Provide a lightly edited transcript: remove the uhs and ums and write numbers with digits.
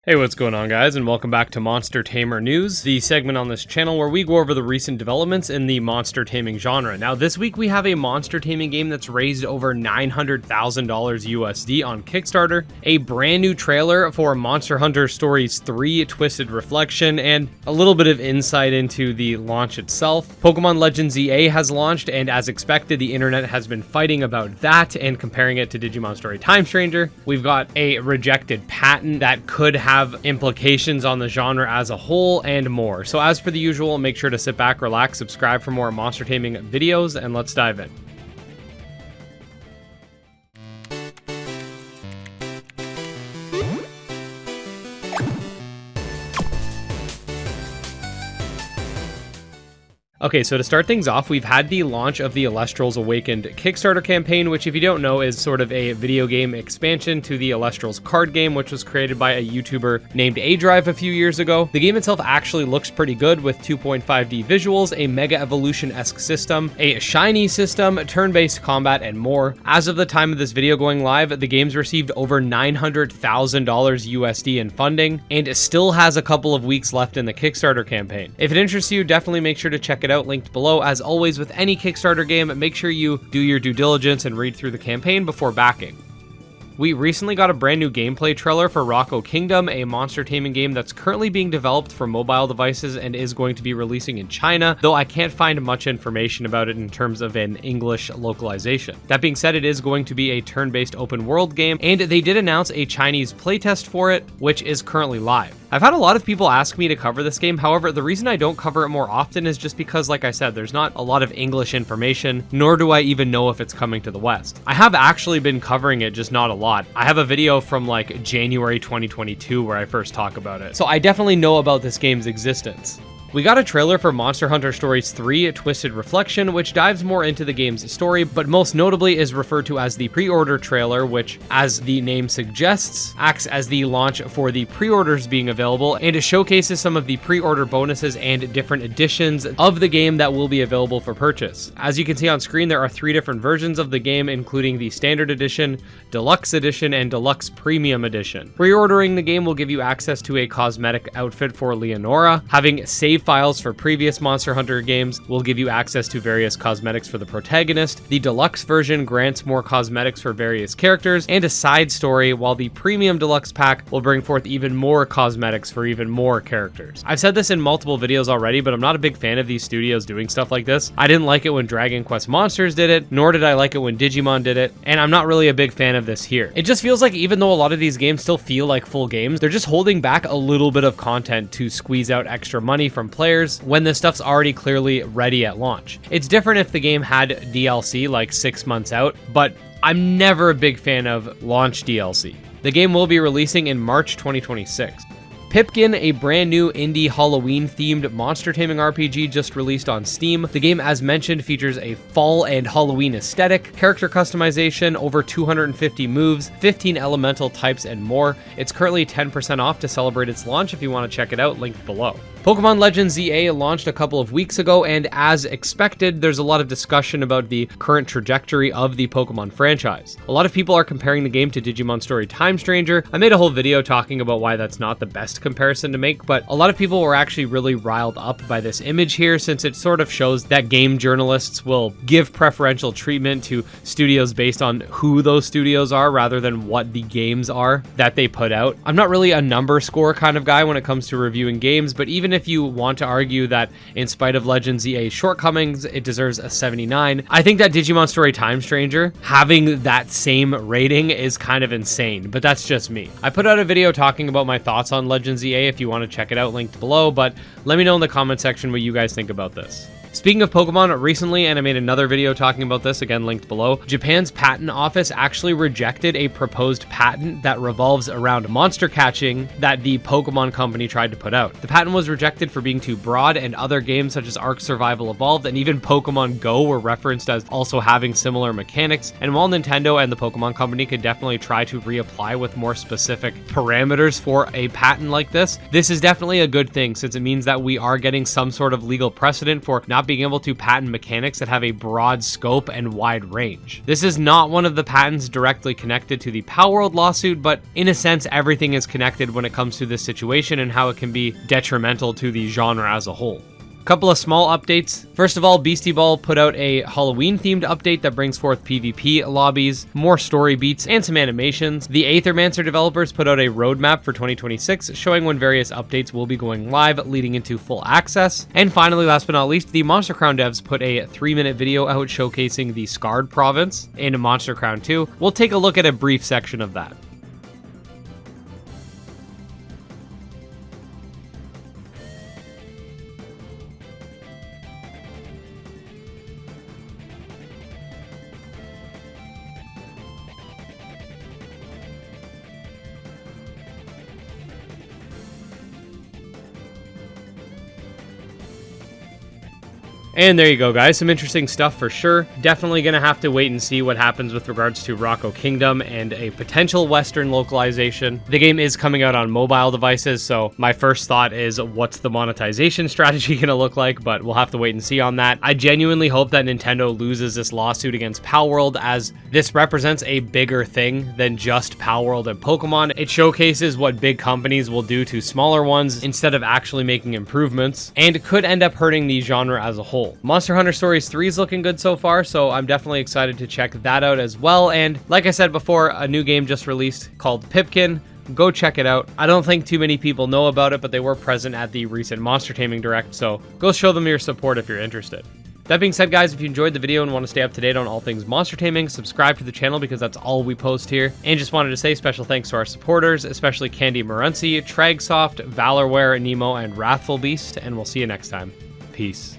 Hey, what's going on, guys, and welcome back to Monster Tamer News, the segment on this channel where we go over the recent developments in the monster taming genre. Now, this week we have a monster taming game that's raised over $900,000 USD on Kickstarter, a brand new trailer for Monster Hunter Stories 3 Twisted Reflection, and a little bit of insight into the launch itself. Pokémon Legends ZA has launched, and as expected, the internet has been fighting about that and comparing it to Digimon Story Time Stranger. We've got a rejected patent that could have implications on the genre as a whole and more. So as per the usual, make sure to sit back, relax, subscribe for more monster taming videos, and let's dive in. Okay, so to start things off, we've had the launch of the Elestrals Awakened Kickstarter campaign, which if you don't know is sort of a video game expansion to the Elestrals card game, which was created by a YouTuber named A-Drive a few years ago. The game itself actually looks pretty good with 2.5D visuals, a Mega Evolution-esque system, a shiny system, turn-based combat, and more. As of the time of this video going live, the game's received over $900,000 USD in funding, and still has a couple of weeks left in the Kickstarter campaign. If it interests you, definitely make sure to check it out, linked below. As always with any Kickstarter game, make sure you do your due diligence and read through the campaign before backing. We recently got a brand new gameplay trailer for Rockco Kingdom, a monster taming game that's currently being developed for mobile devices and is going to be releasing in China, though I can't find much information about it in terms of an English localization. That being said, it is going to be a turn-based open world game, and they did announce a Chinese playtest for it, which is currently live. I've had a lot of people ask me to cover this game. However, the reason I don't cover it more often is just because, like I said, there's not a lot of English information, nor do I even know if it's coming to the West. I have actually been covering it, just not a lot. I have a video from like January 2022 where I first talk about it. So I definitely know about this game's existence. We got a trailer for Monster Hunter Stories 3 Twisted Reflection, which dives more into the game's story, but most notably is referred to as the pre-order trailer, which, as the name suggests, acts as the launch for the pre-orders being available, and it showcases some of the pre-order bonuses and different editions of the game that will be available for purchase. As you can see on screen, there are 3 different versions of the game, including the Standard Edition, Deluxe Edition, and Deluxe Premium Edition. Pre-ordering the game will give you access to a cosmetic outfit for Leonora. Having save files for previous Monster Hunter games will give you access to various cosmetics for the protagonist. The deluxe version grants more cosmetics for various characters and a side story, while the premium deluxe pack will bring forth even more cosmetics for even more characters. I've said this in multiple videos already, but I'm not a big fan of these studios doing stuff like this. I didn't like it when Dragon Quest Monsters did it, nor did I like it when Digimon did it, and I'm not really a big fan of this here. It just feels like even though a lot of these games still feel like full games, they're just holding back a little bit of content to squeeze out extra money from players when this stuff's already clearly ready at launch. It's different if the game had DLC like 6 months out, but I'm never a big fan of launch DLC. The game will be releasing in March 2026. Pipkin, a brand new indie Halloween-themed monster taming RPG just released on Steam. The game, as mentioned, features a fall and Halloween aesthetic, character customization, over 250 moves, 15 elemental types, and more. It's currently 10% off to celebrate its launch if you want to check it out, linked below. Pokemon Legends ZA launched a couple of weeks ago, and as expected, there's a lot of discussion about the current trajectory of the Pokemon franchise. A lot of people are comparing the game to Digimon Story Time Stranger. I made a whole video talking about why that's not the best comparison to make, but a lot of people were actually really riled up by this image here, since it sort of shows that game journalists will give preferential treatment to studios based on who those studios are rather than what the games are that they put out. I'm not really a number score kind of guy when it comes to reviewing games, but even if you want to argue that in spite of Legends ZA's shortcomings, it deserves a 79, I think that Digimon Story Time Stranger having that same rating is kind of insane, but that's just me. I put out a video talking about my thoughts on Legends ZA if you want to check it out, linked below, but let me know in the comment section what you guys think about this. Speaking of Pokemon, recently, and I made another video talking about this, again linked below, Japan's patent office actually rejected a proposed patent that revolves around monster catching that the Pokemon company tried to put out. The patent was rejected for being too broad, and other games such as Ark Survival Evolved and even Pokemon Go were referenced as also having similar mechanics, and while Nintendo and the Pokemon company could definitely try to reapply with more specific parameters for a patent like this is definitely a good thing, since it means that we are getting some sort of legal precedent for not not being able to patent mechanics that have a broad scope and wide range. This is not one of the patents directly connected to the Palworld lawsuit, but in a sense, everything is connected when it comes to this situation and how it can be detrimental to the genre as a whole. Couple of small updates. First of all, Beastie Ball put out a Halloween-themed update that brings forth PvP lobbies, more story beats, and some animations. The Aethermancer developers put out a roadmap for 2026 showing when various updates will be going live, leading into full access. And finally, last but not least, the Monster Crown devs put a 3-minute video out showcasing the Scarred province in Monster Crown 2. We'll take a look at a brief section of that. And there you go, guys. Some interesting stuff for sure. Definitely going to have to wait and see what happens with regards to Rockco Kingdom and a potential Western localization. The game is coming out on mobile devices, so my first thought is what's the monetization strategy going to look like, but we'll have to wait and see on that. I genuinely hope that Nintendo loses this lawsuit against Palworld, as this represents a bigger thing than just Palworld and Pokemon. It showcases what big companies will do to smaller ones instead of actually making improvements, and could end up hurting the genre as a whole. Monster Hunter Stories 3 is looking good so far, so I'm definitely excited to check that out as well. And like I said before, a new game just released called Pipkin. Go check it out. I don't think too many people know about it, but they were present at the recent Monster Taming Direct, so go show them your support if you're interested. That being said, guys, if you enjoyed the video and want to stay up to date on all things monster taming, subscribe to the channel because that's all we post here. And just wanted to say special thanks to our supporters, especially Candy Marunci, Tragsoft, Valorware, Nemo, and Wrathful Beast, and we'll see you next time. Peace.